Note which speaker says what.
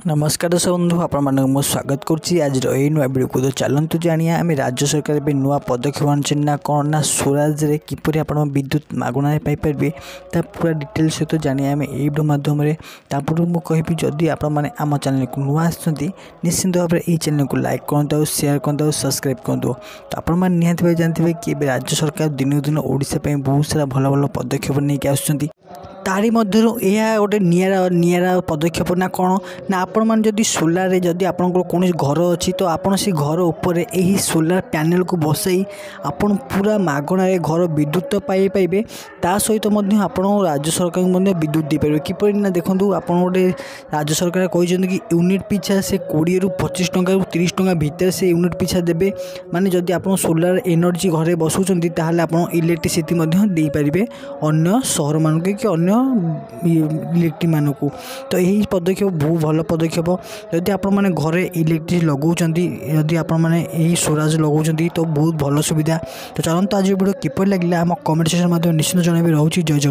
Speaker 1: नमस्कार दर्शक बंधु आप स्वागत करुच्ची आज यही नुआ वीडियो को। तो चलतु जानिया आम राज्य सरकार भी नुआ पदक्षेप आनी ना कौन ना स्वराज रे किपरि आप विद्युत मागणारे पाइपर ता पूरा डिटेल सहित जानिया आम ये वीडियो माध्यम पूर्व मुझे कहबी जदि आप आम चैनल को नुआ आसुँच निश्चिंत भाव में यही चैनल को लाइक करूँ शेयर करूँ सब्सक्राइब करूँ। तो आप निहत जानते कि राज्य सरकार दिन दिन ओडिशा बहुत सारा भल भल पदक्षेप नहीं आसुँच तारी मध्यरु यह गोटे निरा पदक्षेप ना कौन ना आपण मैंने जदि सोलार जदि आपंकर कौन घर अच्छी तो आपड़ से घर उपर यही सोलार पैनल को बसई आपन पूरा मागणारे घर विद्युत पाइबे ता सहित आप राज्य सरकार विद्युत दीपर किपर ना देखूँ आप गोटे राज्य सरकार कहते कि यूनिट पिछा से 20 ରୁ 25 टंका 30 टंका भितर से यूनिट पिछा देवे माने जदि आप सोलार एनर्जी घरे बसुँच ताहले आप इलेक्ट्रिसिटी दे पारे अन्य सहर मानक कि अन्य इलेक्ट्रिक मानक। तो यही पदक्षेप बहुत भल पदक्षेप जदि आप घरे इलेक्ट्रिक लगाऊँ जदि आप स्वराज लगाऊँ तो बहुत भल सुविधा। तो चलते आज वीडियो किपर लगे आम कमेंट सेक्शन निश्चित जनइबे। रोचे जय जगन्नाथ।